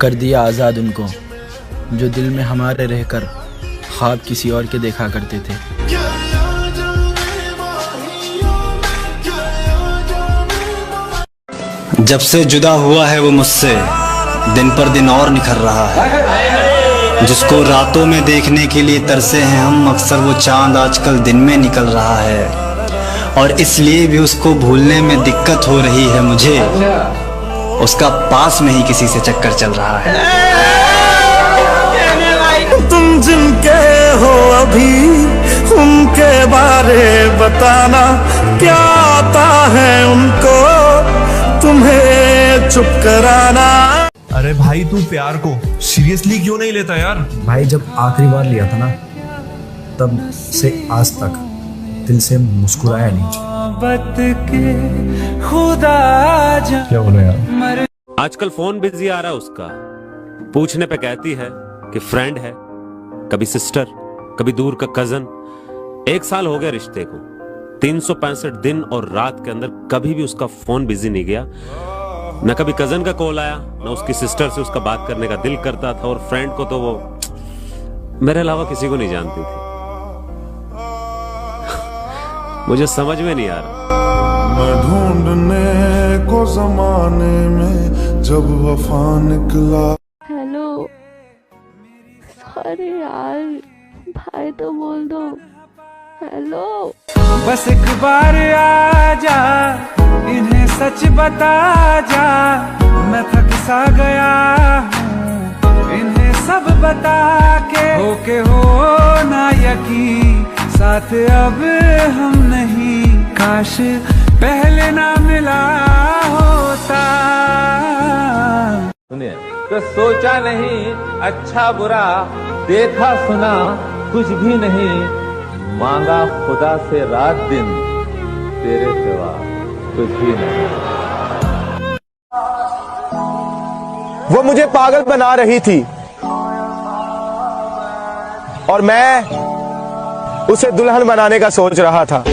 कर दिया आज़ाद उनको जो दिल में हमारे रहकर ख्वाब किसी और के देखा करते थे। जब से जुदा हुआ है वो मुझसे दिन पर दिन और निखर रहा है। जिसको रातों में देखने के लिए तरसे हैं हम, अक्सर वो चांद आजकल दिन में निकल रहा है। और इसलिए भी उसको भूलने में दिक्कत हो रही है मुझे, उसका पास में ही किसी से चक्कर चल रहा है। तुम जिनके हो अभी उनके बारे बताना, क्या आता है उनको तुम्हें चुप कराना। अरे भाई तू प्यार को सीरियसली क्यों नहीं लेता यार? भाई जब आखिरी बार लिया था ना, तब से आज तक दिल से मुस्कुराया नहीं। क्या बोलो यार? आजकल फोन बिजी आ रहा है उसका, पूछने पे कहती है कि फ्रेंड है, कभी सिस्टर, कभी दूर का कजन। 1 साल हो गया रिश्ते को, 365 दिन और रात के अंदर कभी भी उसका फोन बिजी नहीं गया। न कभी कजन का कॉल आया, न उसकी सिस्टर से उसका बात करने का दिल करता था। और फ्रेंड को तो वो मेरे अलावा किसी को नहीं जानती थी। मुझे समझ में नहीं आ रहा। मैं ढूंढने को जमाने में जब वफा निकला। हेलो, अरे यार भाई तो बोल दो हेलो। बस एक बार आ जा, इन्हें सच बता जा, मैं थक सा गया हूँ इन्हें सब बता के हो ना यकीन, साथ अब हम नहीं, काश पहले ना मिला होता। सुनिए तो सोचा नहीं, अच्छा बुरा देखा सुना कुछ भी नहीं, मांगा खुदा से रात दिन, तेरे सिवा कुछ भी नहीं। वो मुझे पागल बना रही थी और मैं उसे दुल्हन बनाने का सोच रहा था।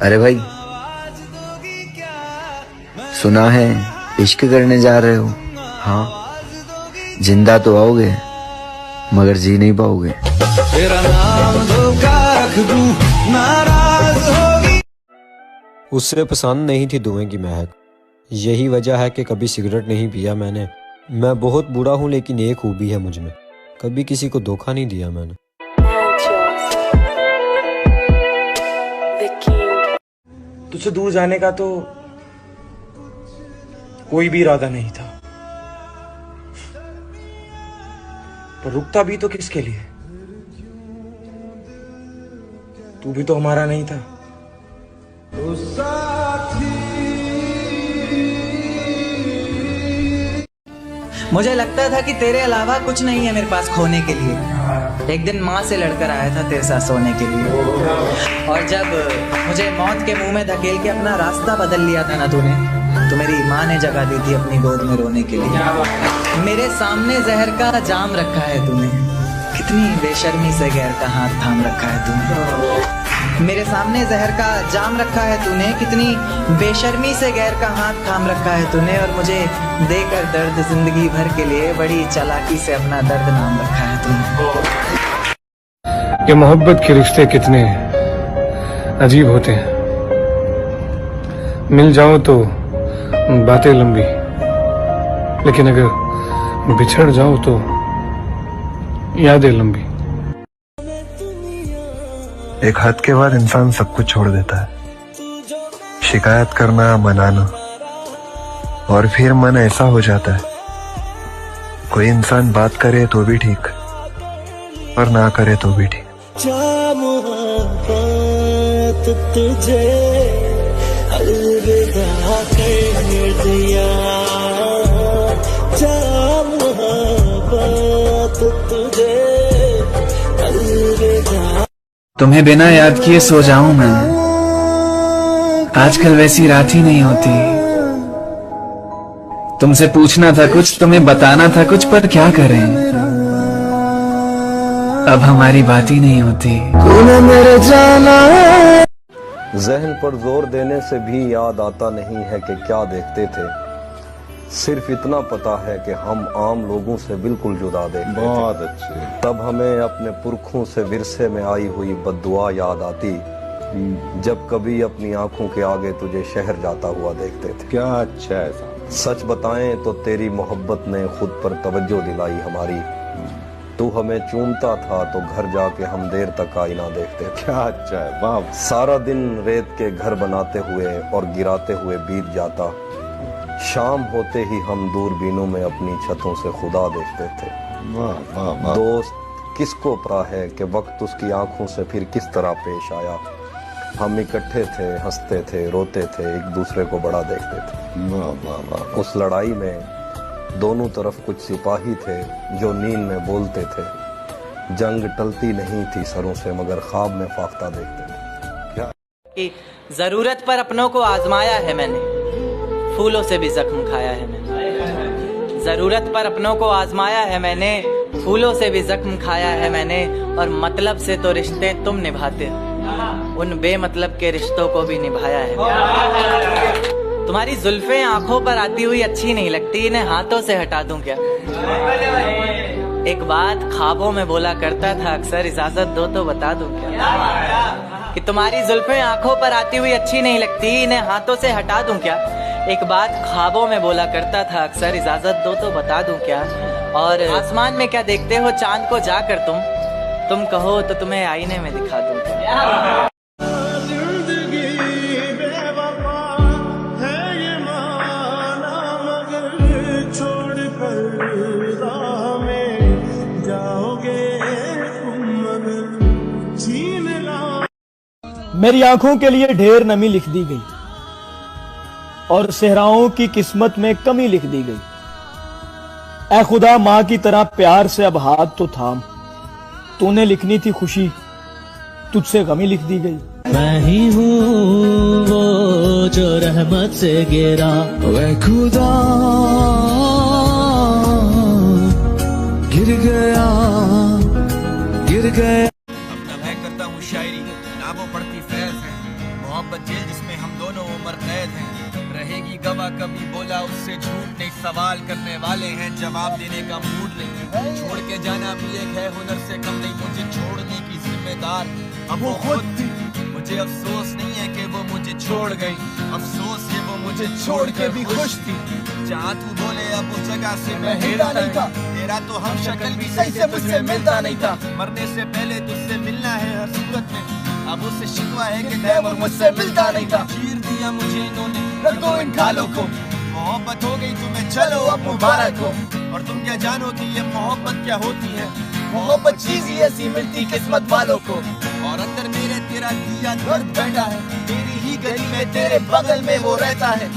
अरे भाई, सुना है इश्क करने जा रहे हो? हाँ, जिंदा तो आओगे मगर जी नहीं पाओगे। तेरा नाम धोखा रख दूं, नाराज होगी। उससे पसंद नहीं थी धुएं की महक, यही वजह है कि कभी सिगरेट नहीं पिया मैंने। मैं बहुत बूढ़ा हूँ लेकिन एक खूबी है मुझ में, कभी किसी को धोखा नहीं दिया मैंने। तुझसे दूर जाने का तो कोई भी इरादा नहीं था, पर रुकता भी तो किसके लिए? तू भी तो हमारा नहीं था। मुझे लगता था कि तेरे अलावा कुछ नहीं है मेरे पास खोने के लिए। एक दिन माँ से लड़कर आया था तेरे साथ सोने के लिए, और जब मुझे मौत के मुंह में धकेल के अपना रास्ता बदल लिया था ना तूने, तो मेरी माँ ने जगह दी थी अपनी गोद में रोने के लिए। मेरे सामने जहर का जाम रखा है तूने, कितनी बेशर्मी से गैर का हाथ थाम रखा है तूने। मेरे सामने जहर का जाम रखा है तूने, कितनी बेशर्मी से गैर का हाथ थाम रखा है तूने। और मुझे देकर दर्द जिंदगी भर के लिए बड़ी चालाकी से अपना दर्द नाम रखा है तूने। ये मोहब्बत के रिश्ते कितने अजीब होते हैं, मिल जाओ तो बातें लंबी, लेकिन अगर बिछड़ जाओ तो यादें लंबी। एक हद के बाद इंसान सब कुछ छोड़ देता है, शिकायत करना, मनाना, और फिर मन ऐसा हो जाता है कोई इंसान बात करे तो भी ठीक और ना करे तो भी ठीक। तुझे अलविदा कर दिया, तुझे अलविदा। तुम्हें बिना याद किए सो जाऊं मैं, आजकल वैसी रात ही नहीं होती। तुमसे पूछना था कुछ, तुम्हें बताना था कुछ, पर क्या करें। अब हमारी बात ही नहीं होती। तूने मेरे जाना जहन पर जोर देने से भी याद आता नहीं है कि क्या देखते थे। सिर्फ इतना पता है कि हम आम लोगों से बिल्कुल जुदा देखते थे। बहुत अच्छे। तब हमें अपने पुरखों से विरसे में आई हुई बद्दुआ याद आती जब कभी अपनी आंखों के आगे तुझे शहर जाता हुआ देखते थे। क्या अच्छा है। सच बताएं तो तेरी मोहब्बत ने खुद पर तवज्जो दिलाई हमारी। तू हमें चूमता था तो घर जाके हम देर तक आईना देखते थे। क्या अच्छा है। वाह। सारा दिन रेत के घर बनाते हुए और गिराते हुए बीत जाता। शाम होते ही हम दूरबीनों में अपनी छतों से खुदा देखते थे। वाह वाह वाह। दोस्त किसको पता है कि वक्त उसकी आंखों से फिर किस तरह पेश आया। हम इकट्ठे थे, हंसते थे, रोते थे, एक दूसरे को बड़ा देखते थे। वाह वाह वाह। उस लड़ाई में दोनों तरफ कुछ सिपाही थे जो नींद में बोलते थे। जंग टलती नहीं थी सरों से मगर ख्वाब में फाख्ता देखते थे। क्या कि जरूरत पर अपनों को आजमाया है मैंने, फूलों से भी जख्म खाया है मैंने। जरूरत पर अपनों को आजमाया है मैंने, फूलों से भी जख्म खाया है मैंने। और मतलब से तो रिश्ते तुम निभाते हो, उन बेमतलब के रिश्तों को भी निभाया है। तुम्हारी जुल्फें आंखों पर आती हुई अच्छी नहीं लगती, इन्हें हाथों से हटा दूं क्या। एक बात ख्वाबों में बोला करता था अक्सर, इजाजत दो तो बता दूं क्या। कि तुम्हारी जुल्फें आंखों पर आती हुई अच्छी नहीं लगती, इन्हें हाथों से हटा दूं क्या। एक बात ख्वाबों में बोला करता था अक्सर, इजाजत दो तो बता दूं क्या। और आसमान में क्या देखते हो चांद को जाकर तुम कहो तो तुम्हें आईने में दिखा दूं क्या। मेरी आंखों के लिए ढेर नमी लिख दी गई और सहराओं की किस्मत में कमी लिख दी गई। ऐ खुदा माँ की तरह प्यार से अब हाथ तो थाम, तूने लिखनी थी खुशी तुझसे गमी लिख दी गई। मैं ही हूँ वो जो रहमत से गिरा, वह खुदा गिर गया गिर गया। करता हूँ शायरी, किताबों पढ़ती फैज है। मोहब्बत जेल जिसमें हम दोनों उम्र कैद हैं। रहेगी गवाह कभी बोला उससे झूठ नहीं, सवाल करने वाले हैं जवाब देने का मूड नहीं। छोड़ के जाना भी एक है हुनर से कम नहीं, मुझे छोड़ने की जिम्मेदार अब वो खुद थी। मुझे अफसोस नहीं है कि वो मुझे छोड़ गई, अफसोस है वो मुझे छोड़ के भी खुश थी। जहाँ तू बोले अब उस जगह से मैं हिलता नहीं था, तेरा तो हम शक्ल भी सही से मुझसे मिलता नहीं था। मरने से पहले तुझसे मिलना है हर सूरत में, अब उससे शिकवा है कि तैमूर मुझसे मिलता नहीं था। चीर दिया मुझे इन्होंने, रख दो इन खालों को। मोहब्बत हो गई तुम्हें चलो अब मुबारक हो। और तुम क्या जानो कि ये मोहब्बत क्या होती है। मोहब्बत चीज ही ऐसी मिलती किस्मत वालों को। और अंदर मेरे तेरा दिया दर्द बैठा है, तेरी ही गली में तेरे बगल में वो रहता है।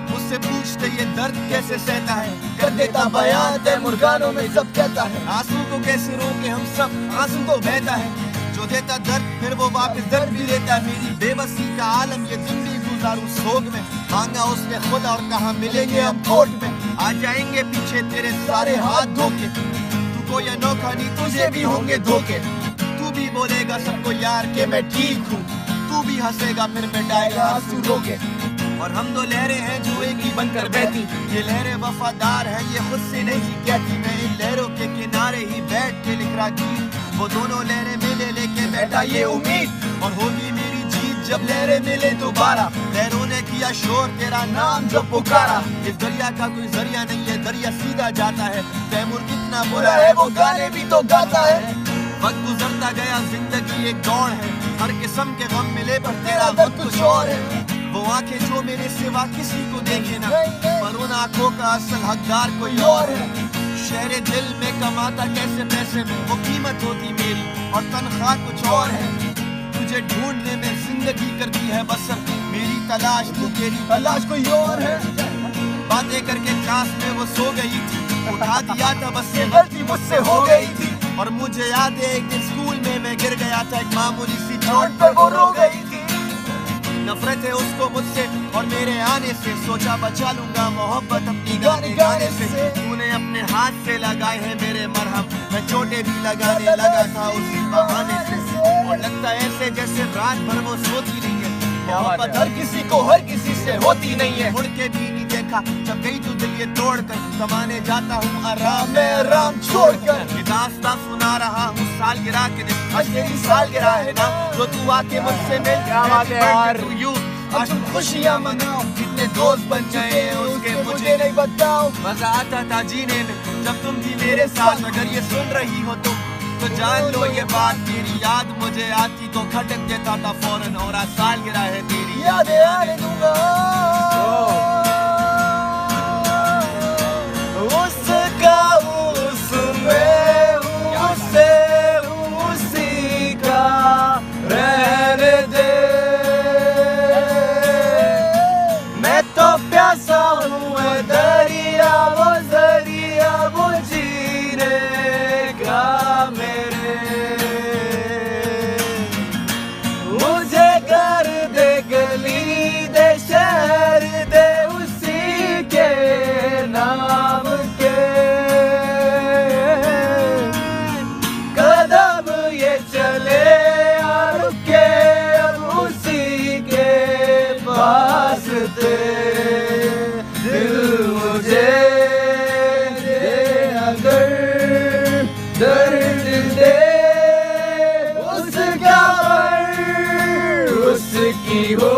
मुझसे पूछते ये दर्द कैसे सहता है, कर देता बयान तैमूर गानों में सब कहता है। आंसू को कैसे रोके हम सब, आंसू को बहता है। जो देता दर्द फिर वो वापस दर्द भी देता है। मेरी बेबसी का आलम ये जिंदगी गुजारूं सोग में, मांगा उसने खुदा और कहा मिलेंगे हम कोर्ट में। आ जाएंगे पीछे तेरे सारे हाथ धोके, तू को या नौका नहीं तुझे भी होंगे धोखे। तू भी बोलेगा सबको यार के मैं ठीक हूँ, तू भी हंसेगा फिर मिटाएगा आंसू रोके। और हम दो लहरें हैं जो एक ही बनकर बहती, ये लहरें वफादार हैं ये खुद से नहीं कहती। मैं इन लहरों के किनारे ही बैठ के लिख रहा गीत, वो दोनों लहरें मिले लेके बैठा ये उम्मीद। और होगी मेरी जीत जब लहरें मिले दोबारा, लहरों ने किया शोर तेरा नाम जब पुकारा। इस दरिया का कोई जरिया नहीं है, दरिया सीधा जाता है। तैमूर कितना बुरा है वो गाने भी तो गाता है। वक्त गुजरता गया जिंदगी एक दौड़ है, हर किस्म के गम मिले पर तेरा वक्त कुछ और है। वो आंखें जो मेरे सिवा किसी को देखे ना, पर उन आंखों का असल हकदार कोई और है। शहरे दिल में कमाता कैसे पैसे में, वो कीमत होती मेरी और तनख्वाह कुछ और है। तुझे ढूंढने में जिंदगी करती है बसर, मेरी तलाश तू तेरी तलाश कोई और है। बातें करके क्लास में वो सो गई थी, उठा दिया था बस ये गलती मुझसे हो गई थी। और मुझे याद है एक दिन स्कूल में मैं गिर गया था, एक मामूली सी चोट पर वो रो गई थी। नफरत है उसको मुझसे और मेरे आने से, सोचा बचा लूंगा मोहब्बत अपनी गाने गाने से। तूने अपने हाथ से लगाए हैं मेरे मरहम, मैं चोटें भी लगाने लगा था उसी बहाने से। और लगता है ऐसे जैसे रात भर वो सोती नहीं है, मोहब्बत हर किसी को हर किसी से होती नहीं है। मुड़ के भी नहीं देखा जब गई तू दिल ये तोड़कर, कमाने जाता हूँ आराम में आराम छोड़कर। ये दास्तां सुना रहा हूँ सालगिरह के दिन, आज तेरी सालगिरह है ना, तो तू आके मुझसे मिल। क्या बात है यार, आज तुम खुशियाँ मनाओ, कितने दोस्त बन गए उसके मुझे नहीं बताओ। मजा आता था जीने में जब तुम थी मेरे साथ, अगर ये सुन रही हो तो जान लो ये बात, तेरी याद मुझे आती तो खटक देता था फौरन, और आज सालगिरह है तेरी यादें आने दूंगा। उसका उसमें उससे उसी का रहने दे, मैं तो प्यासा हूँ दरिया वो जरिया वो जीने का मेरे। मुझे कर दे गली दे शहर दे उसी के नाम के, कदम ये चले यार के अब उसी के पास थे। दिल मुझे दे अगर दर्द दे उसका पर उसकी हो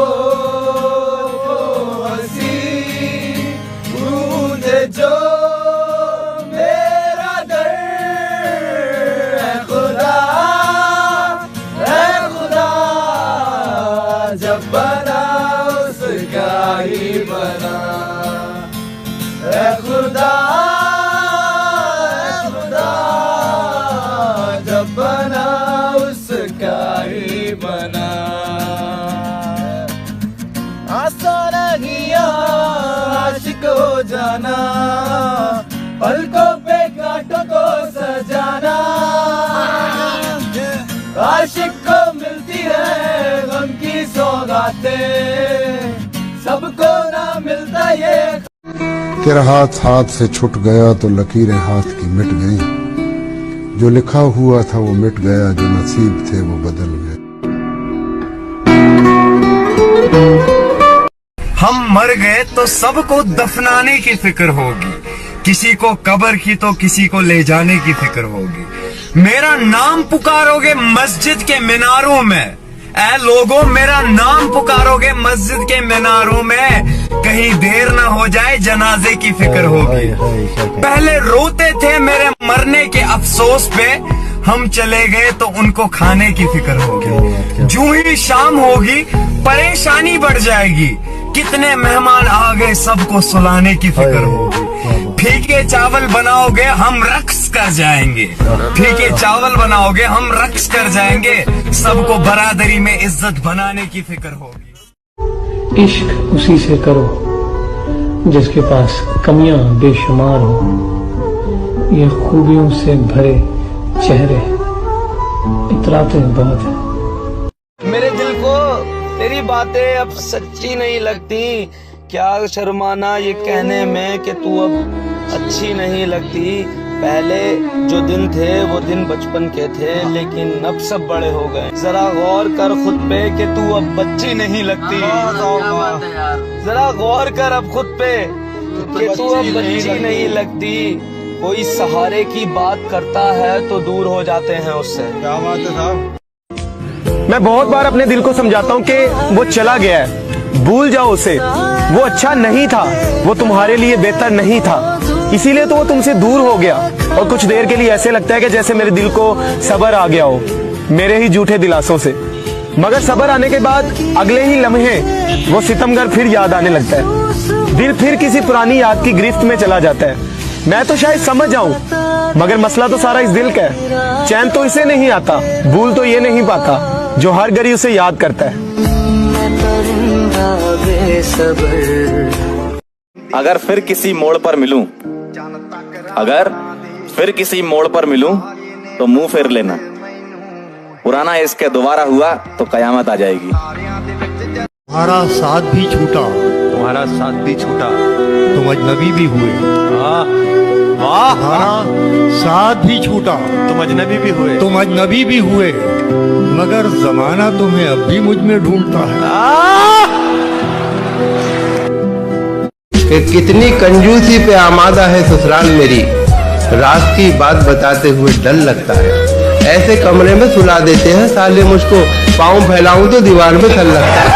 हंसी बूंद जो मेरा दर्द। है खुदा जब बना उसका ही बना, है खुदा जब बना उसका ही बना। आसान नहीं आशिक हो जाना, पलकों पे कांटों को सजाना। आशिक को मिलती है गम की सौगातें, सबको ना मिलता ये। तेरा हाथ हाथ से छूट गया तो लकीरें हाथ की मिट गई, जो लिखा हुआ था वो मिट गया, जो नसीब थे वो बदल गए। हम मर गए तो सबको दफनाने की फिक्र होगी, किसी को कब्र की तो किसी को ले जाने की फिक्र होगी। मेरा नाम पुकारोगे मस्जिद के मीनारों में, ऐ लोगों मेरा नाम पुकारोगे मस्जिद के मीनारों में, कहीं देर ना हो जाए जनाजे की फिक्र होगी। पहले रोते थे मेरे मरने के अफसोस पे, हम चले गए तो उनको खाने की फिक्र होगी। जूं ही शाम होगी परेशानी बढ़ जाएगी, कितने मेहमान आ गए सबको सुलाने की फिक्र होगी। फीके चावल बनाओगे हम रक्स कर जाएंगे, फीके चावल बनाओगे हम रक्स कर जाएंगे, सबको बरादरी में इज्जत बनाने की फिक्र होगी। इश्क उसी से करो जिसके पास कमियां बेशुमार हो, ये खूबियों से भरे चेहरे इतराते बहुत है। मेरे दिल को तेरी बातें अब सच्ची नहीं लगती, क्या शर्माना ये कहने में कि तू अब अच्छी नहीं लगती। पहले जो दिन थे वो दिन बचपन के थे, लेकिन अब सब बड़े हो गए। जरा गौर कर खुद पे कि तू अब बच्ची नहीं लगती। जरा गौर कर अब खुद पे कि तू अब बच्ची नहीं लगती। कोई सहारे की बात करता है तो दूर हो जाते हैं उससे। क्या बात है साहब। मैं बहुत बार अपने दिल को समझाता हूँ कि वो चला गया है, भूल जाओ उसे, वो अच्छा नहीं था, वो तुम्हारे लिए बेहतर नहीं था, इसीलिए तो वो तुमसे दूर हो गया। और कुछ देर के लिए ऐसे लगता है कि जैसे मेरे दिल को सब्र आ गया हो मेरे ही झूठे दिलासों से, मगर सब्र आने के बाद अगले ही लम्हे वो सितमगर फिर याद आने लगता है। दिल फिर किसी पुरानी याद की गिरफ्त में चला जाता है। मैं तो शायद समझ जाऊं, मगर मसला तो सारा इस दिल का है। चैन तो इसे नहीं आता, भूल तो ये नहीं पाता जो हर घड़ी उसे याद करता है। अगर फिर किसी मोड़ पर मिलूं, अगर फिर किसी मोड़ पर मिलूं तो मुंह फेर लेना, पुराना इश्क दोबारा हुआ तो कयामत आ जाएगी। तुम्हारा साथ भी छूटा, तुम्हारा साथ भी छूटा, तुम अजनबी भी हुए। वाह, तुम्हारा साथ भी छूटा, तुम अजनबी भी हुए, तुम अजनबी भी हुए, मगर जमाना तुम्हें अब भी मुझ में ढूंढता है। कि कितनी कंजूसी पे आमादा है ससुराल मेरी, रात की बात बताते हुए डर लगता है। ऐसे कमरे में सुला देते हैं साले मुझको, पाँव फैलाऊं तो दीवार में सल लगता है।